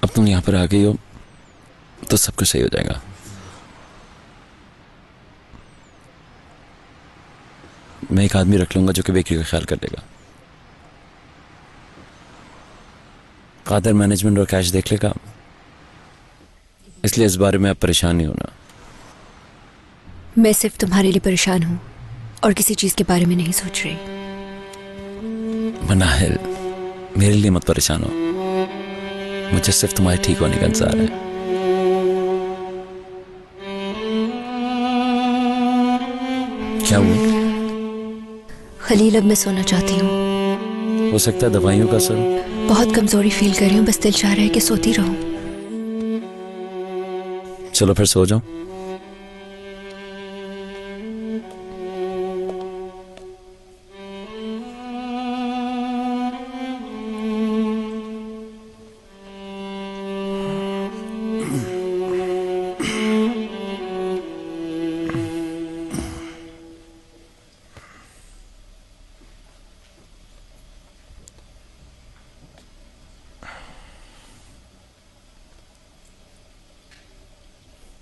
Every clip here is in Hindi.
अब तुम यहाँ पर आ गई हो तो सब कुछ सही हो जाएगा। मैं एक आदमी रख लूंगा जो कि बेकरी का ख्याल कर लेगा। कादर मैनेजमेंट और कैश देख लेगा, इसलिए इस बारे में आप परेशान नहीं होना। मैं सिर्फ तुम्हारे लिए परेशान हूँ और किसी चीज के बारे में नहीं सोच रही। मनाहिल, मेरे लिए मत परेशान हो, मुझे सिर्फ तुम्हारे ठीक होने का इंतजार है। क्या हुआ? खलील, अब मैं सोना चाहती हूँ। हो सकता है दवाइयों का असर। बहुत कमजोरी फील कर रही हूँ, बस दिल चाह रहा है कि सोती रहूं। चलो फिर सो जाओ।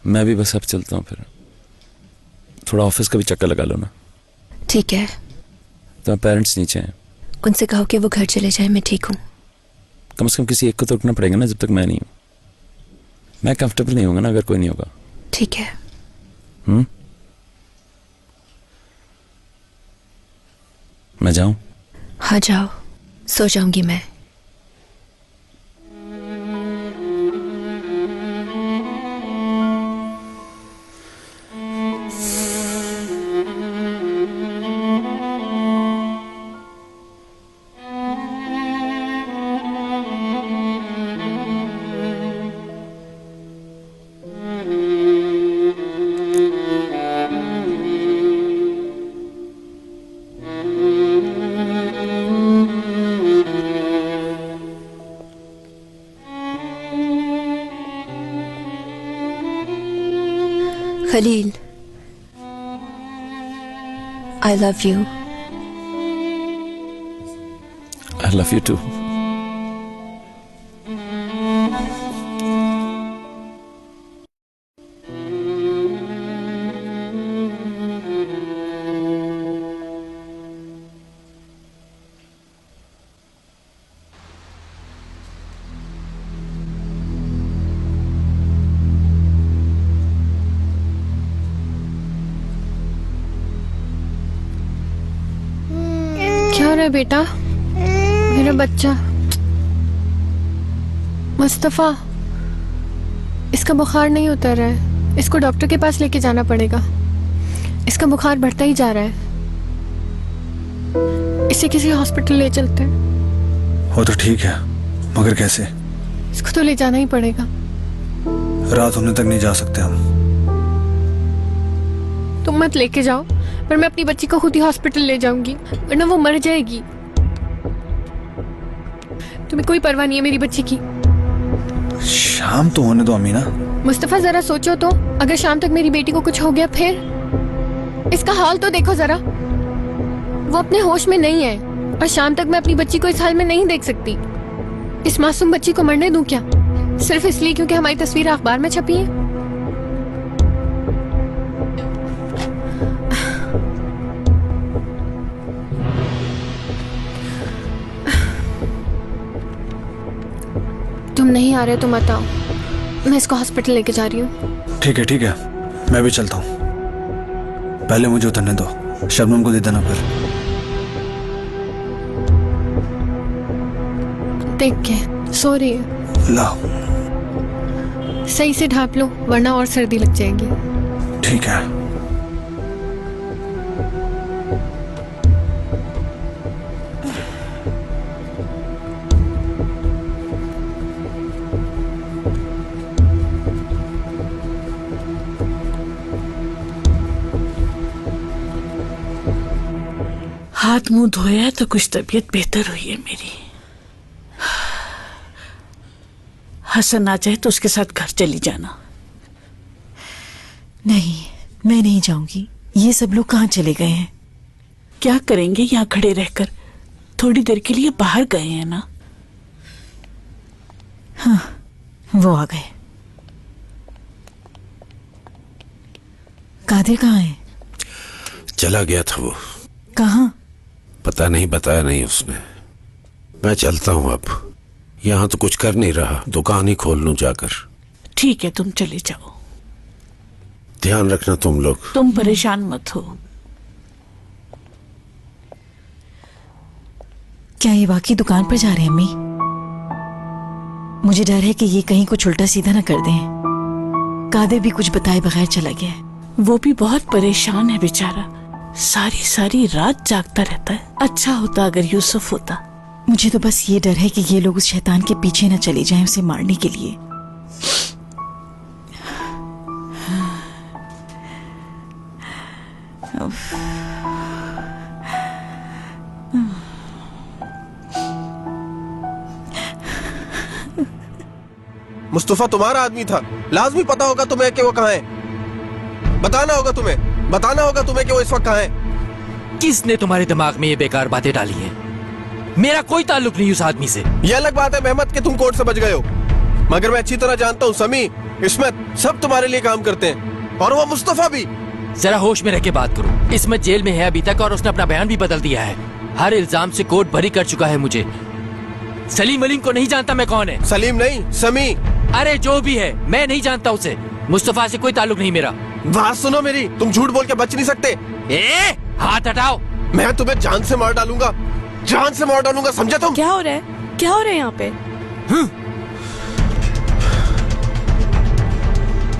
मैं भी बस अब चलता हूँ, फिर थोड़ा ऑफिस का भी चक्कर लगा लो ना। ठीक है। तुम्हारे पेरेंट्स नीचे हैं, उनसे कहो कि वो घर चले जाए, मैं ठीक हूँ। कम से कम किसी एक को तो रुकना पड़ेगा ना, जब तक मैं नहीं हूँ। मैं कंफर्टेबल नहीं होगा ना अगर कोई नहीं होगा। ठीक है। मैं जाऊं? हाँ जाओ, सो जाऊंगी मैं। Khalil, I love you. I love you too. क्या हो रहा है बेटा? मेरा बच्चा मुस्तफा, इसका बुखार नहीं उतर रहा है, इसको डॉक्टर के पास लेके जाना पड़ेगा। इसका बुखार बढ़ता ही जा रहा है, इसे किसी हॉस्पिटल ले चलते हैं। वो तो ठीक है, मगर कैसे? इसको तो ले जाना ही पड़ेगा। रात होने तक नहीं जा सकते हम। तुम मत लेके जाओ, पर मैं अपनी बच्ची को खुद ही हॉस्पिटल ले जाऊंगी, वरना वो मर जाएगी। तुम्हें कोई परवाह नहीं है मेरी बच्ची की। शाम तो होने दो अमीना। मुस्तफा जरा सोचो तो, अगर शाम तक मेरी बेटी को कुछ हो गया फिर? इसका हाल तो देखो जरा, वो अपने होश में नहीं है, और शाम तक मैं अपनी बच्ची को इस हाल में नहीं देख सकती। इस मासूम बच्ची को मरने दूं क्या, सिर्फ इसलिए क्योंकि हमारी तस्वीर अखबार में छपी है? तुम नहीं आ रहे तो मत आओ, मैं इसको हॉस्पिटल लेके जा रही हूँ। ठीक है, मैं भी चलता हूँ। पहले मुझे उतरने दो, शबनम को दे देना फिर। देख के सो रही है, लाओ। सही से ढांप लो, वरना और सर्दी लग जाएगी। ठीक है। हाथ मुंह धोया है तो कुछ तबीयत बेहतर हुई है मेरी। हसन आ जाए तो उसके साथ घर चली जाना। नहीं, मैं नहीं जाऊंगी। ये सब लोग कहाँ चले गए हैं? क्या करेंगे यहाँ खड़े रहकर? थोड़ी देर के लिए बाहर गए हैं ना। हाँ, वो आ गए। कादिर कहाँ है? चला गया था वो। कहाँ? पता नहीं, बताया नहीं उसने। मैं चलता हूँ अब, यहाँ तो कुछ कर नहीं रहा, दुकान ही खोल लूं जाकर। ठीक है, तुम चले जाओ। ध्यान रखना तुम लोग। तुम परेशान मत हो। क्या ये वाकई दुकान पर जा रहे हैं अम्मी? मुझे डर है कि ये कहीं कुछ उल्टा सीधा ना कर दें। कादिर भी कुछ बताए बगैर चला गया है। वो भी बहुत परेशान है बेचारा, सारी सारी रात जागता रहता है। अच्छा होता अगर यूसुफ होता। मुझे तो बस ये डर है कि ये लोग उस शैतान के पीछे न चले जाएं उसे मारने के लिए। मुस्तफा तुम्हारा आदमी था, लाजमी पता होगा तुम्हें कि वो कहाँ है। बताना होगा तुम्हें कि वो इस वक्त कहाँ है। किसने तुम्हारे दिमाग में ये बेकार बातें डाली हैं? मेरा कोई ताल्लुक नहीं उस आदमी से। ये अलग बात है मेहमत कि तुम कोर्ट से बच गए हो, मगर मैं अच्छी तरह जानता हूँ समी, इस्मत सब तुम्हारे लिए काम करते हैं, और वो मुस्तफा भी। जरा होश में रह के बात करो। इस्मत जेल में है अभी तक और उसने अपना बयान भी बदल दिया है। हर इल्जाम से कोर्ट भरी कर चुका है मुझे। सलीम वलीम को नहीं जानता मैं कौन है। सलीम नहीं, समी। अरे जो भी है, मैं नहीं जानता उसे। मुस्तफा से कोई ताल्लुक नहीं मेरा। बात सुनो मेरी, तुम झूठ बोल के बच नहीं सकते। हाथ हटाओ। मैं तुम्हें जान से मार डालूंगा, समझे तुम? क्या हो रहा है यहाँ पे?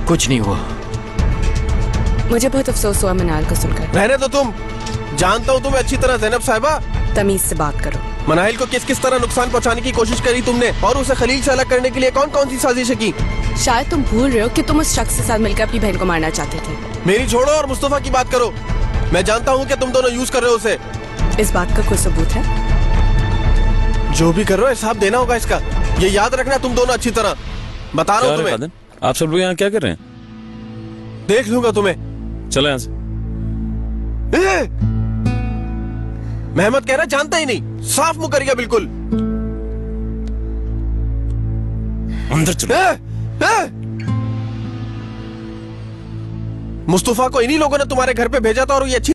कुछ नहीं हुआ। मुझे बहुत अफसोस हुआ मनाल को सुनकर। रहने दो तुम, जानता हूँ तुम्हें अच्छी तरह ज़ैनब साहिबा। तमीज से बात करो। मनाहिल को किस किस तरह नुकसान पहुंचाने की कोशिश करी तुमने, और उसे खलील से अलग करने के लिए कौन कौन सी साजिशें की। शायद तुम भूल रहे हो कि तुम उस शख्स के साथ मिलकर अपनी बहन को मारना चाहते थे। मेरी छोड़ो और मुस्तफा की बात करो। मैं जानता हूँ कि तुम दोनों यूज कर रहे हो उसे। इस बात का कोई सबूत है? जो भी कर रहे हो हिसाब देना होगा इसका, ये याद रखना तुम दोनों अच्छी तरह। बता रहा हूँ तुम्हें। आप सब लोग यहाँ क्या कर रहे हैं? देख लूंगा तुम्हें। चलो यहाँ से। मेहमत कह रहा जानता ही नहीं, साफ मुंह करिएगा बिल्कुल। अंदर चलो। मुस्तफा को इन्हीं लोगों ने तुम्हारे घर पे भेजा था और ये अच्छी